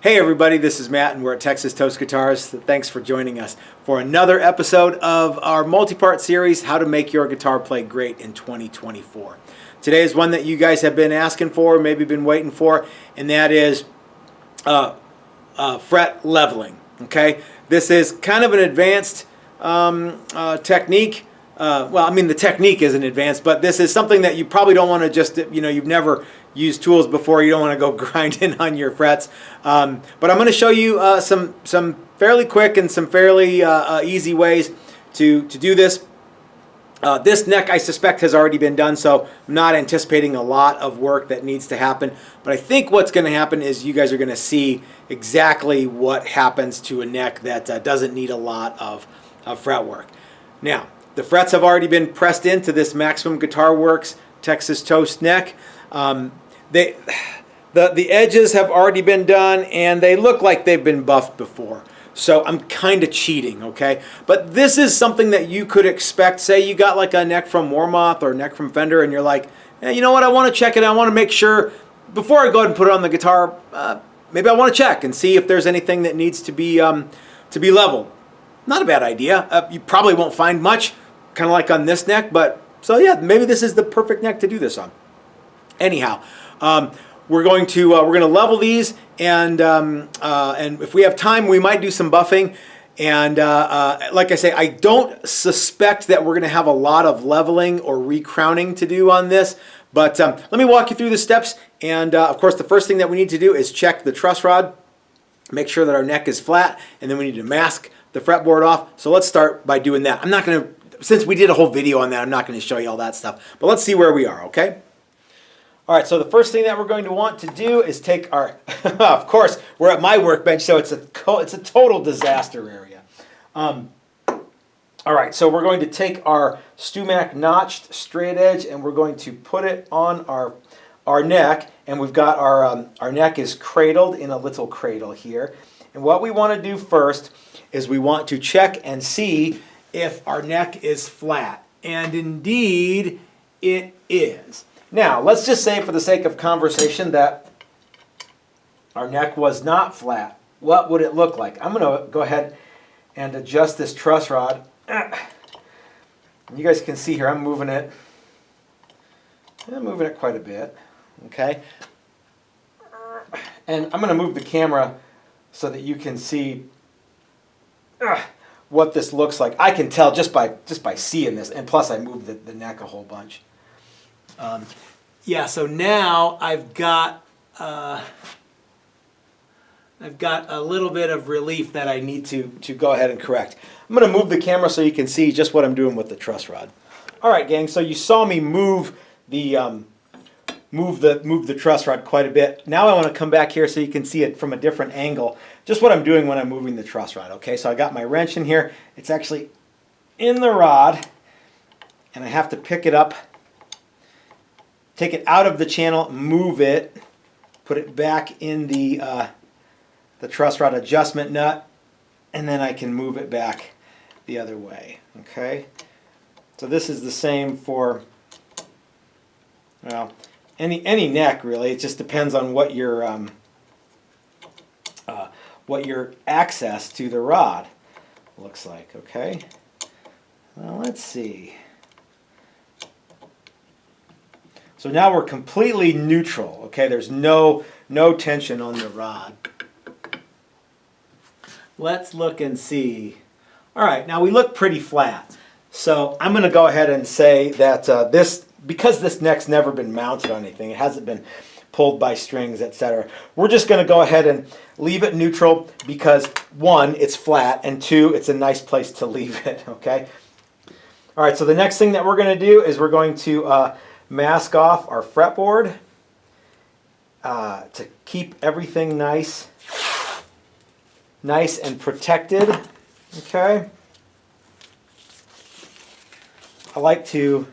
Hey everybody, this is Matt and we're at Texas Toast Guitars. Thanks for joining us for another episode of our multi-part series, How to Make Your Guitar Play Great in 2024. Today is one that you guys have been asking for, maybe been waiting for, and that is fret leveling. Okay, this is kind of an advanced technique. The technique isn't advanced, but this is something that you probably don't want to just, you've never used tools before. You don't want to go grinding on your frets. But I'm going to show you some fairly quick and some fairly easy ways to do this. This neck, I suspect, has already been done, so I'm not anticipating a lot of work that needs to happen. But I think what's going to happen is you guys are going to see exactly what happens to a neck that doesn't need a lot of fret work. Now, the frets have already been pressed into this Maximum Guitar Works Texas Toast neck. The edges have already been done, and they look like they've been buffed before. So I'm kind of cheating, okay? But this is something that you could expect. Say you got like a neck from Warmoth or a neck from Fender, and you're like, hey, you know what? I want to check it. I want to make sure before I go ahead and put it on the guitar. Maybe I want to check and see if there's anything that needs to be leveled. Not a bad idea. You probably won't find much, kind of like on this neck, but so yeah, maybe this is the perfect neck to do this on. Anyhow, we're going to level these, and if we have time, we might do some buffing. And like I say, I don't suspect that we're going to have a lot of leveling or recrowning to do on this. But let me walk you through the steps. And of course, the first thing that we need to do is check the truss rod, make sure that our neck is flat, and then we need to mask the fretboard off. So let's start by doing that. I'm not going to, since we did a whole video on that, I'm not going to show you all that stuff. But let's see where we are, okay? All right, so the first thing that we're going to want to do is take our, of course, we're at my workbench, so it's a total disaster area. All right, so we're going to take our Stumac notched straight edge, and we're going to put it on our neck, and we've got our neck is cradled in a little cradle here. And what we want to do first is we want to check and see if our neck is flat. And indeed, it is. Now, let's just say for the sake of conversation that our neck was not flat. What would it look like? I'm going to go ahead and adjust this truss rod. You guys can see here, I'm moving it. I'm moving it quite a bit. Okay? And I'm going to move the camera so that you can see what this looks like. I can tell just by seeing this, and plus I moved the neck a whole bunch. Yeah, so now I've got a little bit of relief that I need to go ahead and correct. I'm going to move the camera so you can see just what I'm doing with the truss rod. All right, gang. So you saw me move the truss rod quite a bit. Now I want to come back here so you can see it from a different angle. Just what I'm doing when I'm moving the truss rod. Okay, so I got my wrench in here. It's actually in the rod, and I have to pick it up. Take it out of the channel, move it, put it back in the truss rod adjustment nut, and then I can move it back the other way. Okay, so this is the same for any neck really. It just depends on what your access to the rod looks like. Okay, well, let's see. So now we're completely neutral, okay? There's no tension on the rod. Let's look and see. All right, now we look pretty flat. So I'm going to go ahead and say that because this neck's never been mounted on anything, it hasn't been pulled by strings, etc. We're just going to go ahead and leave it neutral because, one, it's flat, and two, it's a nice place to leave it, okay? All right, so the next thing that we're going to do is we're going to mask off our fretboard to keep everything nice and protected. Okay. I like to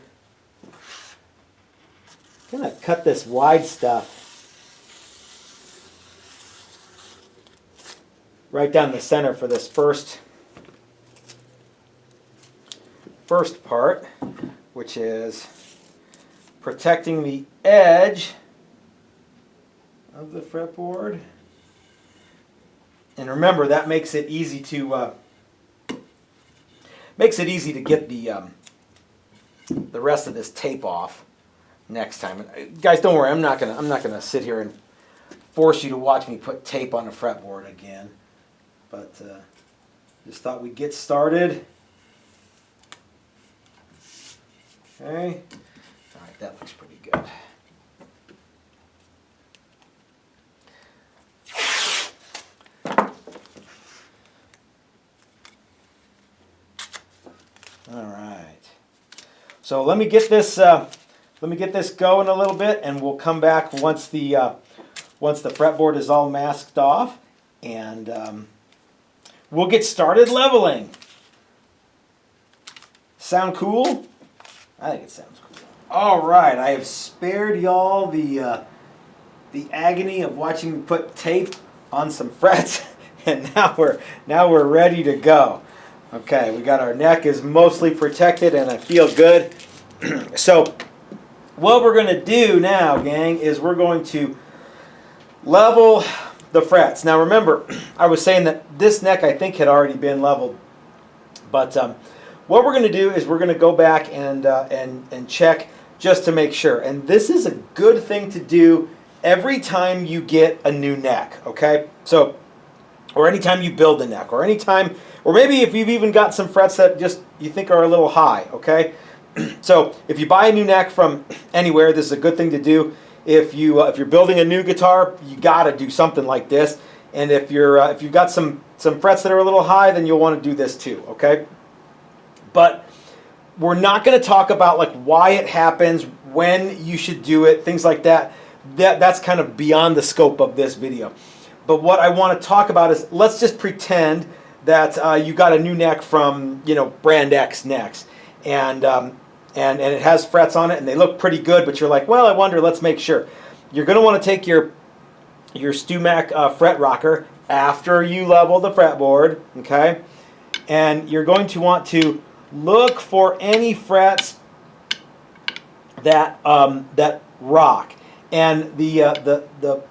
kind of cut this wide stuff right down the center for this first part, which is protecting the edge of the fretboard. And remember, that makes it easy to get the rest of this tape off next time. And, guys, don't worry. I'm not gonna sit here and force you to watch me put tape on a fretboard again. But just thought we'd get started. Okay. All right, that looks pretty good. All right. So let me get this going a little bit, and we'll come back once the fretboard is all masked off, and we'll get started leveling. Sound cool? I think it sounds cool. All right, I have spared y'all the agony of watching me put tape on some frets, and now we're ready to go. Okay, we got our neck is mostly protected, and I feel good. So what we're going to do now, gang, is we're going to level the frets. Now remember, I was saying that this neck I think had already been leveled, but what we're going to do is we're going to go back and check just to make sure. And this is a good thing to do every time you get a new neck, okay? So, or anytime you build a neck, or anytime, or maybe if you've even got some frets that just you think are a little high, okay? So if you buy a new neck from anywhere, this is a good thing to do. If you're building a new guitar, you got to do something like this. And if you've got some frets that are a little high, then you'll want to do this too, okay? But we're not going to talk about like why it happens, when you should do it, things like that. That's kind of beyond the scope of this video. But what I want to talk about is, let's just pretend that you got a new neck from, brand X necks, and it has frets on it, and they look pretty good, but you're like, well, I wonder, let's make sure. You're going to want to take your StewMac fret rocker after you level the fretboard, okay? And you're going to want to look for any frets that that rock. And the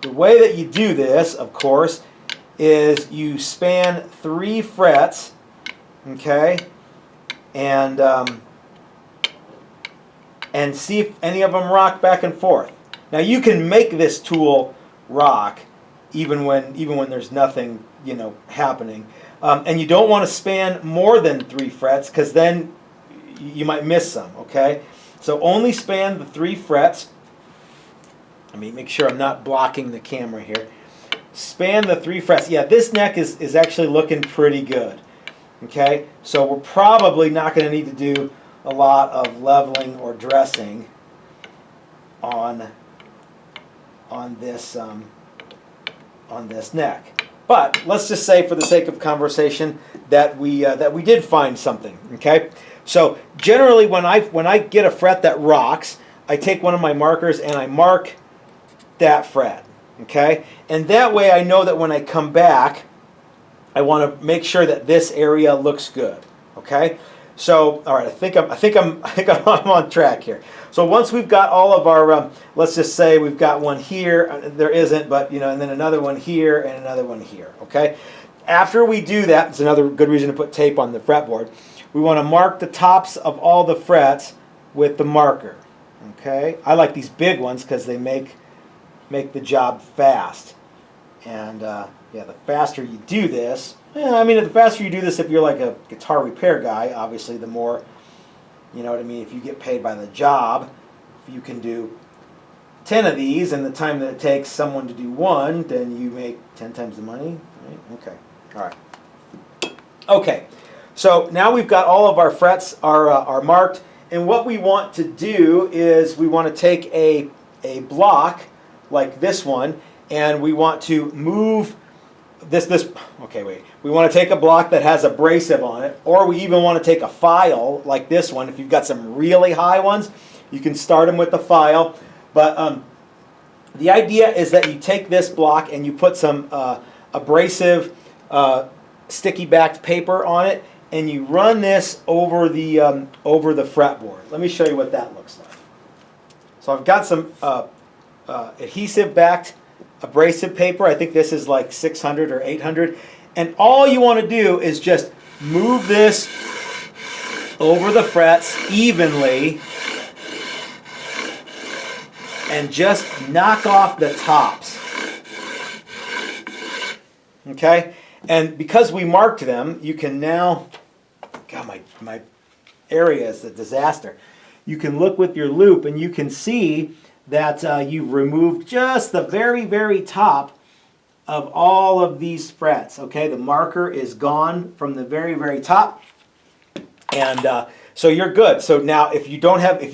way that you do this, of course, is you span 3 frets, okay, and see if any of them rock back and forth. Now you can make this tool rock even when there's nothing happening, and you don't want to span more than 3 frets because then you might miss some. Okay, so only span the 3 frets. Let me make sure I'm not blocking the camera here. Span the 3 frets. Yeah, this neck is actually looking pretty good. Okay, so we're probably not going to need to do a lot of leveling or dressing on this neck. But let's just say, for the sake of conversation, that we did find something. Okay, so generally when I get a fret that rocks, I take one of my markers and I mark that fret. Okay, and that way I know that when I come back, I want to make sure that this area looks good. Okay, so all right, I think I'm on track here. So once we've got all of our, let's just say we've got one here. There isn't, but and then another one here and another one here. Okay, after we do that, it's another good reason to put tape on the fretboard. We want to mark the tops of all the frets with the marker. Okay, I like these big ones because they make the job fast. And yeah, the faster you do this, the faster you do this, if you're like a guitar repair guy, obviously the more, if you get paid by the job, if you can do 10 of these in the time that it takes someone to do one, then you make 10 times the money, right? Okay, all right. Okay, so now we've got all of our frets are marked, and what we want to do is we want to take a block like this one, and we want to move this. Okay, wait. We want to take a block that has abrasive on it, or we even want to take a file like this one. If you've got some really high ones, you can start them with the file. But the idea is that you take this block and you put some abrasive, sticky-backed paper on it, and you run this over the fretboard. Let me show you what that looks like. So I've got some adhesive-backed abrasive paper. I think this is like 600 or 800, And all you want to do is just move this over the frets evenly and just knock off the tops. Okay? And because we marked them, you can now, God, my area is a disaster. You can look with your loop and you can see that you've removed just the very, very top of all of these frets. Okay, the marker is gone from the very, very top. And so you're good. So now if you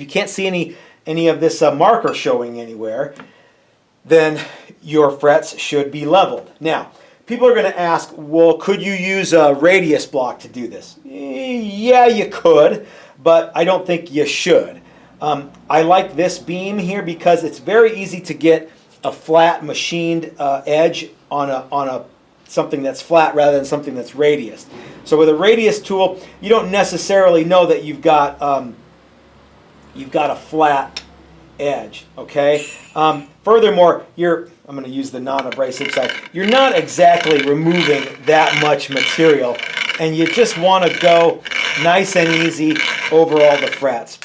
can't see any of this marker showing anywhere, then your frets should be leveled. Now, people are going to ask, well, could you use a radius block to do this? Yeah, you could, but I don't think you should. I like this beam here because it's very easy to get a flat machined edge on something that's flat rather than something that's radiused. So with a radius tool, you don't necessarily know that you've got a flat edge. Okay. Furthermore, I'm going to use the non-abrasive side. You're not exactly removing that much material, and you just want to go nice and easy over all the frets.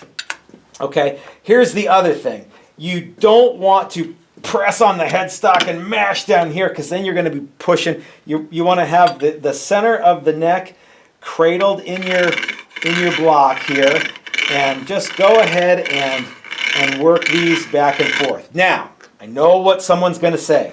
Okay. Here's the other thing. You don't want to press on the headstock and mash down here, because then you're going to be pushing. You want to have the center of the neck cradled in your block here, and just go ahead and work these back and forth. Now, I know what someone's going to say.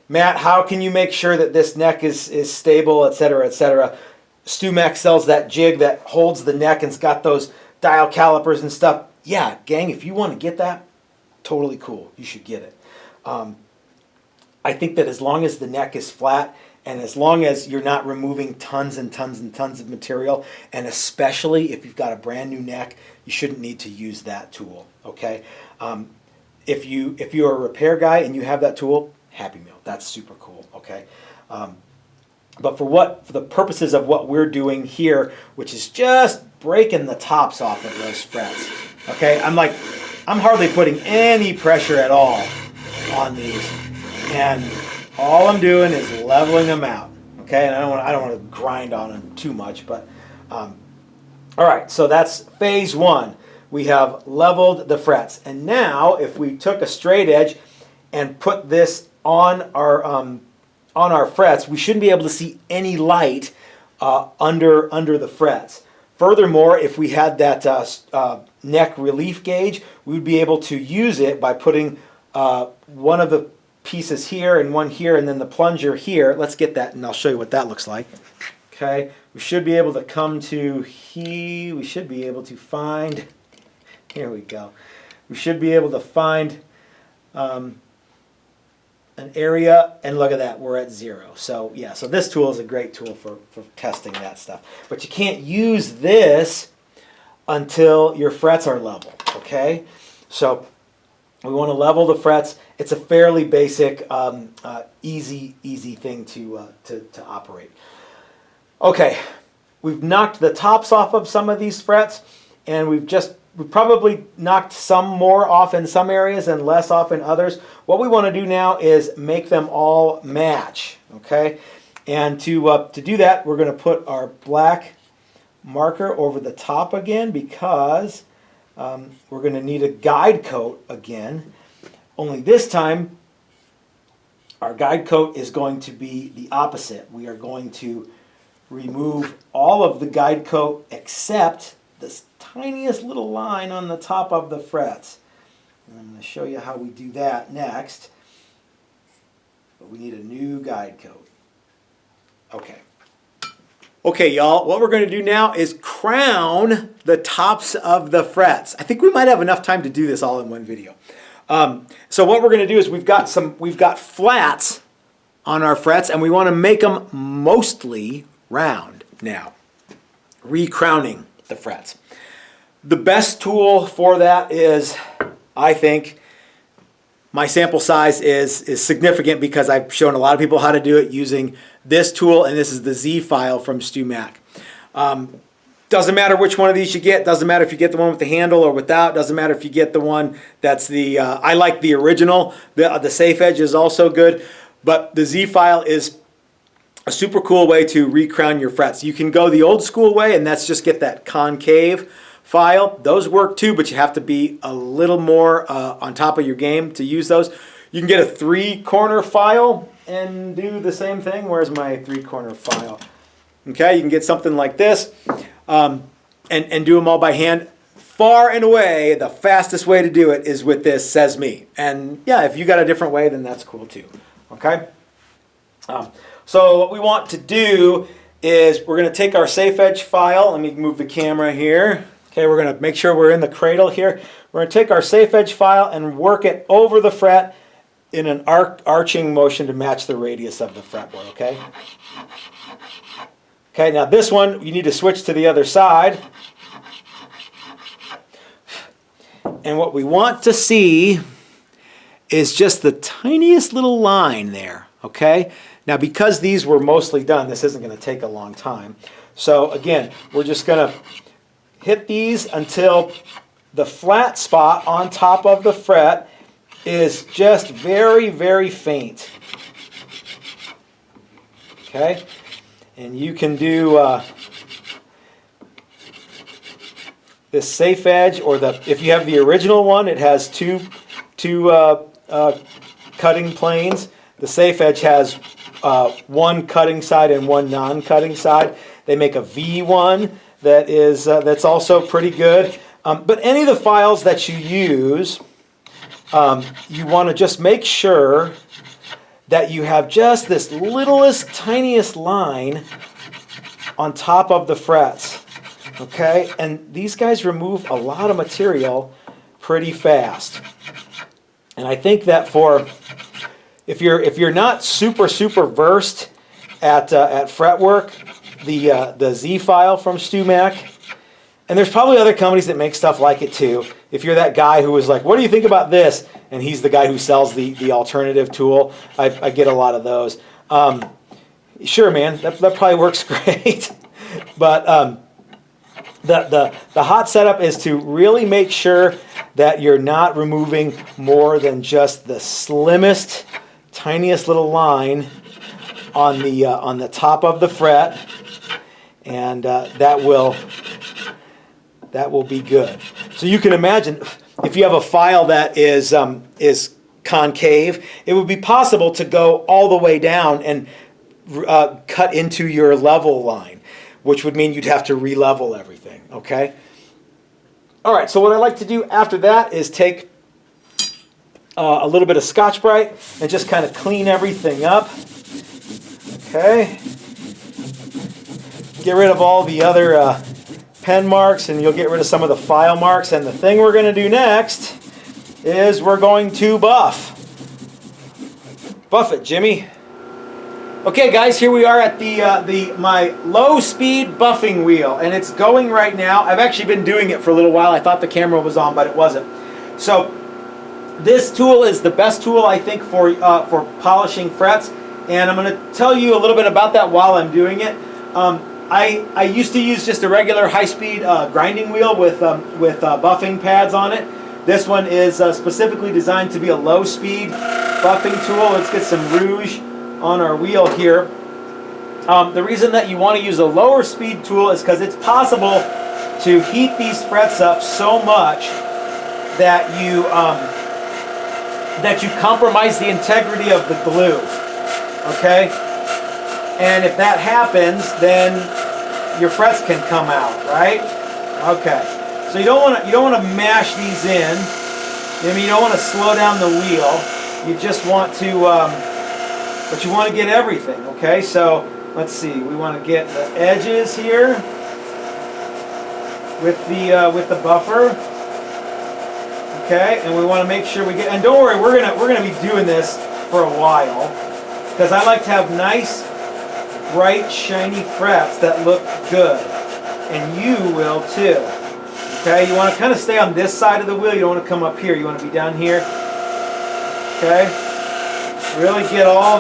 Matt, how can you make sure that this neck is stable, etc., etc.? StewMac sells that jig that holds the neck and it's got those dial calipers and stuff. Yeah, gang, if you want to get that, totally cool. You should get it. I think that as long as the neck is flat and as long as you're not removing tons and tons and tons of material, and especially if you've got a brand new neck, you shouldn't need to use that tool, okay? If you're a repair guy and you have that tool, happy meal. That's super cool, okay? But for the purposes of what we're doing here, which is just breaking the tops off of those frets, okay? I'm hardly putting any pressure at all on these, and all I'm doing is leveling them out, okay? And I don't want to grind on them too much, but all right. So that's phase one. We have leveled the frets, and now if we took a straight edge and put this on our frets, we shouldn't be able to see any light under the frets. Furthermore, if we had that neck relief gauge, we would be able to use it by putting one of the pieces here and one here, and then the plunger here. Let's get that, and I'll show you what that looks like. Okay, we should be able to come to here. We should be able to find. Here we go. We should be able to find an area, and look at that, we're at 0. So yeah, so this tool is a great tool for testing that stuff. But you can't use this until your frets are level. Okay, so we want to level the frets. It's a fairly basic, easy thing to operate. Okay, we've knocked the tops off of some of these frets, and we've probably knocked some more off in some areas and less off in others. What we want to do now is make them all match. Okay, and to do that, we're going to put our black marker over the top again, because we're going to need a guide coat again. Only this time, our guide coat is going to be the opposite. We are going to remove all of the guide coat except this tiniest little line on the top of the frets. And I'm going to show you how we do that next. But we need a new guide coat. Okay. Okay, y'all, what we're going to do now is crown the tops of the frets. I think we might have enough time to do this all in one video. So what we're going to do is we've got flats on our frets, and we want to make them mostly round now. Recrowning the frets. The best tool for that is, I think, my sample size is significant because I've shown a lot of people how to do it using this tool, and this is the Z file from StewMac. Doesn't matter which one of these you get. Doesn't matter if you get the one with the handle or without. Doesn't matter if you get the one that's the, I like the original. The safe edge is also good, but the Z file is a super cool way to recrown your frets. You can go the old school way, and that's just get that concave file. Those work too, but you have to be a little more on top of your game to use those. You can get a 3-corner file and do the same thing. Where's my 3-corner file? Okay, you can get something like this and do them all by hand. Far and away, the fastest way to do it is with this Says Me. And yeah, if you got a different way, then that's cool too. Okay? So what we want to do is we're going to take our safe edge file. Let me move the camera here. Okay, we're going to make sure we're in the cradle here. We're going to take our safe edge file and work it over the fret in an arching motion to match the radius of the fretboard. Okay? Okay, now this one, you need to switch to the other side. And what we want to see is just the tiniest little line there, okay? Now because these were mostly done, this isn't going to take a long time. So again, we're just going to hit these until the flat spot on top of the fret is just very, very faint. Okay? And you can do this safe edge, or if you have the original one, it has two cutting planes. The safe edge has one cutting side and one non-cutting side. They make a V1 that is that's also pretty good. But any of the files that you use, you want to just make sure that you have just this littlest, tiniest line on top of the frets. Okay, and these guys remove a lot of material pretty fast. And I think that if you're not super versed at fretwork, the Z file from StewMac, and there's probably other companies that make stuff like it too. If you're that guy who is like, what do you think about this? And he's the guy who sells the alternative tool. I get a lot of those. Sure, man, that probably works great. But the hot setup is to really make sure that you're not removing more than just the slimmest, tiniest little line on the top of the fret, and that will be good. So you can imagine if you have a file that is concave, it would be possible to go all the way down and cut into your level line, which would mean you'd have to re-level everything, okay? All right, so what I like to do after that is take a little bit of Scotch-Brite and just kind of clean everything up, okay? Get rid of all the other pen marks, and you'll get rid of some of the file marks. And the thing we're going to do next is we're going to buff. Buff it, Jimmy. Okay, guys, here we are at my low-speed buffing wheel, and it's going right now. I've actually been doing it for a little while. I thought the camera was on, but it wasn't. So this tool is the best tool, I think, for polishing frets, and I'm going to tell you a little bit about that while I'm doing it. I used to use just a regular high-speed grinding wheel with buffing pads on it. This one is specifically designed to be a low-speed buffing tool. Let's get some rouge on our wheel here. The reason that you want to use a lower speed tool is because it's possible to heat these frets up so much that you compromise the integrity of the glue. Okay, and if that happens, then your frets can come out, right? Okay, so you don't want to mash these in. I mean, you don't want to slow down the wheel. You just want to. But you want to get everything, okay? So let's see. We want to get the edges here with the buffer, okay? And we want to make sure we get. And don't worry, we're gonna be doing this for a while because I like to have nice, bright, shiny frets that look good, and you will too. Okay? You want to kind of stay on this side of the wheel. You don't want to come up here. You want to be down here. Okay? Really get all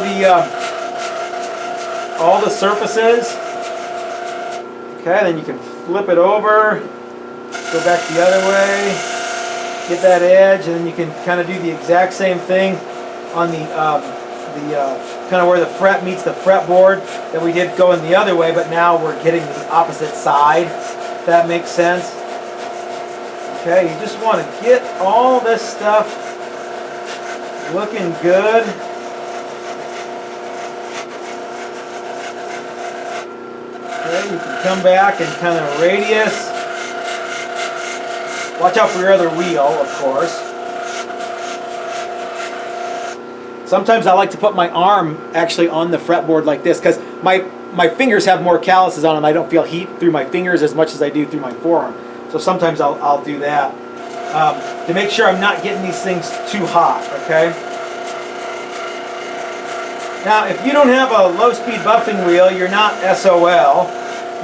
the surfaces. Okay, then you can flip it over, go back the other way, get that edge, and then you can kind of do the exact same thing on the kind of where the fret meets the fretboard that we did going the other way, but now we're getting the opposite side, if that makes sense. Okay, you just want to get all this stuff looking good. Okay, you can come back and kind of radius. Watch out for your other wheel, of course. Sometimes I like to put my arm actually on the fretboard like this because my fingers have more calluses on them. I don't feel heat through my fingers as much as I do through my forearm. So sometimes I'll do that to make sure I'm not getting these things too hot, okay? Now, if you don't have a low-speed buffing wheel, you're not SOL.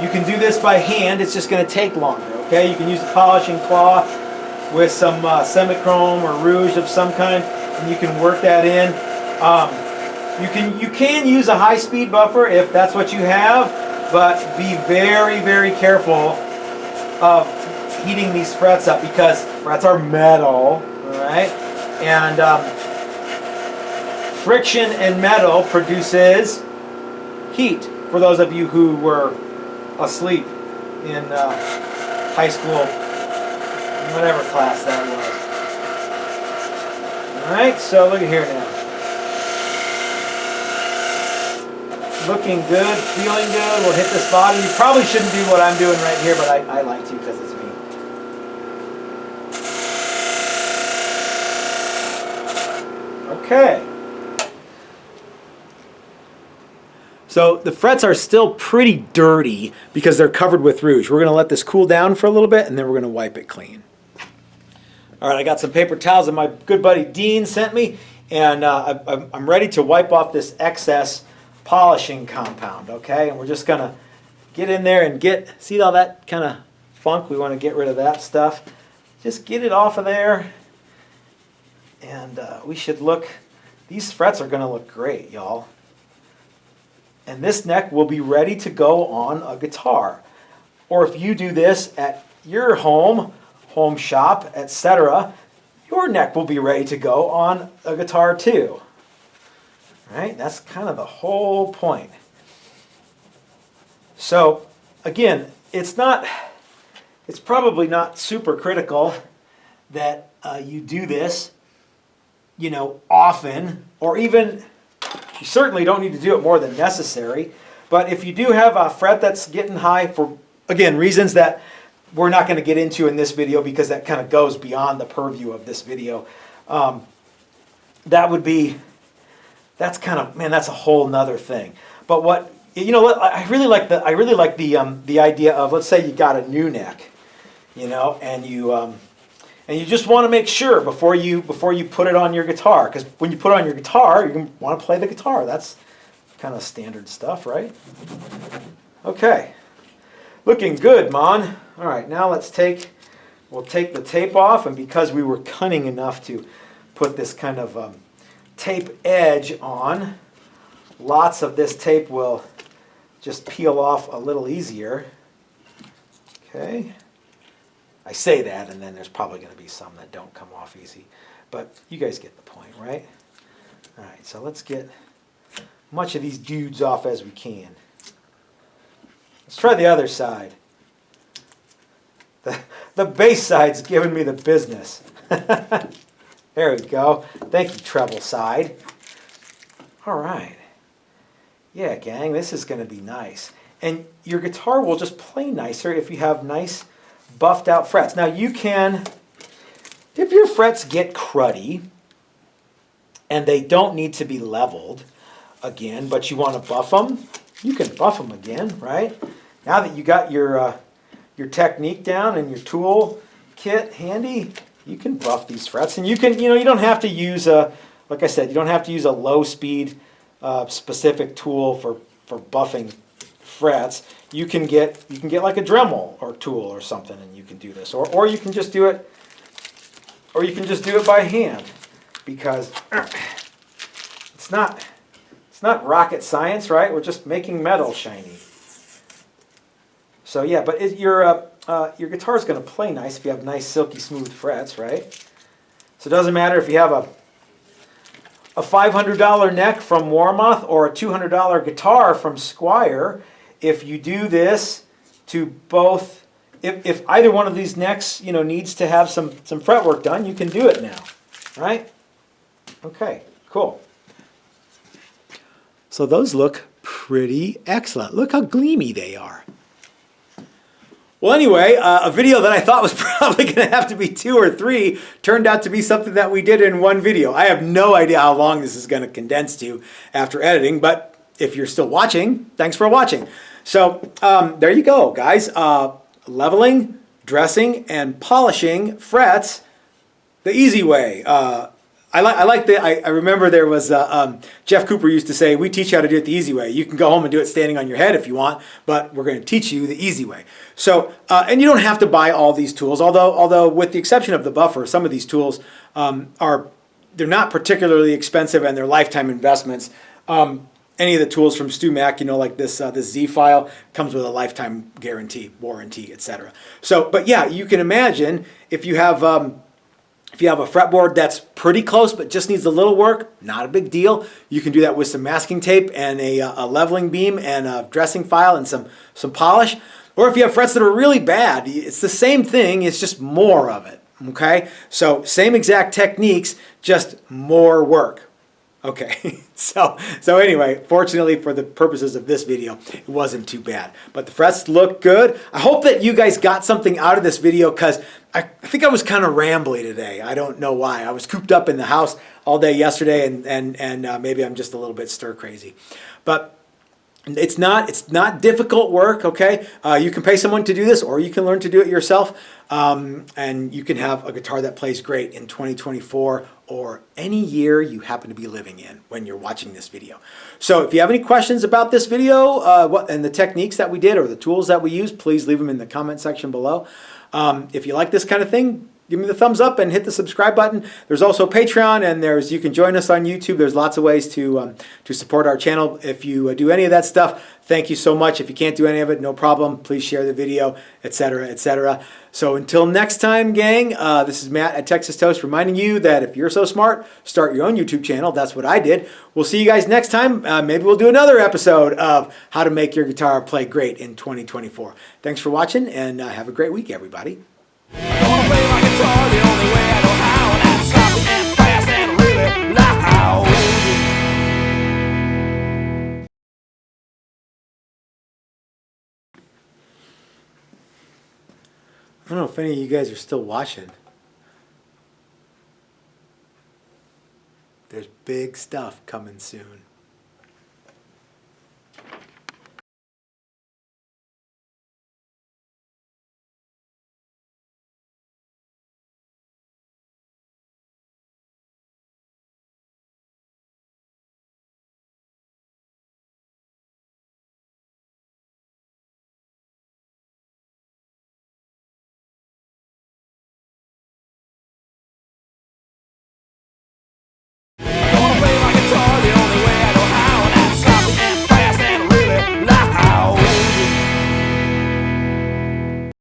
You can do this by hand. It's just going to take longer, okay? You can use a polishing cloth with some semichrome or rouge of some kind, and you can work that in. You can use a high-speed buffer if that's what you have, but be very, very careful of heating these frets up because frets are metal, all right? And friction and metal produces heat. For those of you who were asleep in high school, whatever class that was. All right, so look at here now. Looking good, feeling good. We'll hit this bottom. You probably shouldn't do what I'm doing right here, but I like to because it's me. Okay. So the frets are still pretty dirty because they're covered with rouge. We're going to let this cool down for a little bit and then we're going to wipe it clean. All right, I got some paper towels that my good buddy Dean sent me, and I'm ready to wipe off this excess polishing compound, okay? And we're just going to get in there and see all that kind of funk? We want to get rid of that stuff. Just get it off of there, and we should look, these frets are going to look great, y'all. And this neck will be ready to go on a guitar. Or if you do this at your home shop, etc., your neck will be ready to go on a guitar too. Right? That's kind of the whole point. So, again, it's probably not super critical that you do this, often, or even you certainly don't need to do it more than necessary. But if you do have a fret that's getting high for, again, reasons that we're not going to get into in this video because that kind of goes beyond the purview of this video, that's kind of, man, that's a whole nother thing. But I really like the idea of, let's say you got a new neck, and you just want to make sure before you put it on your guitar, because when you put it on your guitar, you're going to want to play the guitar. That's kind of standard stuff, right? Okay, looking good, Mon. All right, now we'll take the tape off, and because we were cunning enough to put this kind of tape edge on, lots of this tape will just peel off a little easier. Okay. I say that, and then there's probably going to be some that don't come off easy. But you guys get the point, right? All right, so let's get much of these dudes off as we can. Let's try the other side. The bass side's giving me the business. There we go. Thank you, treble side. All right. Yeah, gang, this is going to be nice. And your guitar will just play nicer if you have nice buffed out frets. Now you can, if your frets get cruddy and they don't need to be leveled again, but you want to buff them, you can buff them again, right? Now that you got your technique down and your tool kit handy, you can buff these frets, and you can, you don't have to use like I said, you don't have to use a low speed specific tool for buffing frets. You can get like a Dremel or tool or something, and you can do this, or you can just do it, by hand, because it's not rocket science, right? We're just making metal shiny. So yeah, but your guitar is going to play nice if you have nice silky smooth frets, right? So it doesn't matter if you have a $500 neck from Warmoth or a $200 guitar from Squire, if you do this to both, if either one of these necks, you know, needs to have some fretwork done, you can do it now, right? Okay, cool. So those look pretty excellent. Look how gleamy they are. Well, anyway, a video that I thought was probably going to have to be 2 or 3 turned out to be something that we did in one video. I have no idea how long this is going to condense to after editing, but if you're still watching, thanks for watching. So there you go, guys. Leveling, dressing, and polishing frets the easy way. I remember there was, Jeff Cooper used to say, we teach you how to do it the easy way. You can go home and do it standing on your head if you want, but we're going to teach you the easy way. So, and you don't have to buy all these tools, although with the exception of the buffer, some of these tools they're not particularly expensive and they're lifetime investments. Any of the tools from StewMac, you know, like this Z file, comes with a lifetime guarantee, warranty, etc. So, but yeah, you can imagine if you have a fretboard that's pretty close but just needs a little work, not a big deal. You can do that with some masking tape and a leveling beam and a dressing file and some polish. Or if you have frets that are really bad, it's the same thing, it's just more of it, okay? So same exact techniques, just more work. Okay, so anyway, fortunately for the purposes of this video, it wasn't too bad. But the frets look good. I hope that you guys got something out of this video because I think I was kind of rambly today. I don't know why. I was cooped up in the house all day yesterday and maybe I'm just a little bit stir crazy. But it's not difficult work, okay? You can pay someone to do this or you can learn to do it yourself. And you can have a guitar that plays great in 2024 or any year you happen to be living in when you're watching this video. So if you have any questions about this video and the techniques that we did or the tools that we used, please leave them in the comment section below. If you like this kind of thing, give me the thumbs up and hit the subscribe button. There's also Patreon and you can join us on YouTube. There's lots of ways to support our channel. If you do any of that stuff, thank you so much. If you can't do any of it, no problem. Please share the video, etc., etc. So until next time, gang, this is Matt at Texas Toast reminding you that if you're so smart, start your own YouTube channel. That's what I did. We'll see you guys next time. Maybe we'll do another episode of how to make your guitar play great in 2024. Thanks for watching and have a great week, everybody. I wanna play my guitar the only way I know how, and that's sloppy and fast and really loud. I don't know if any of you guys are still watching. There's big stuff coming soon.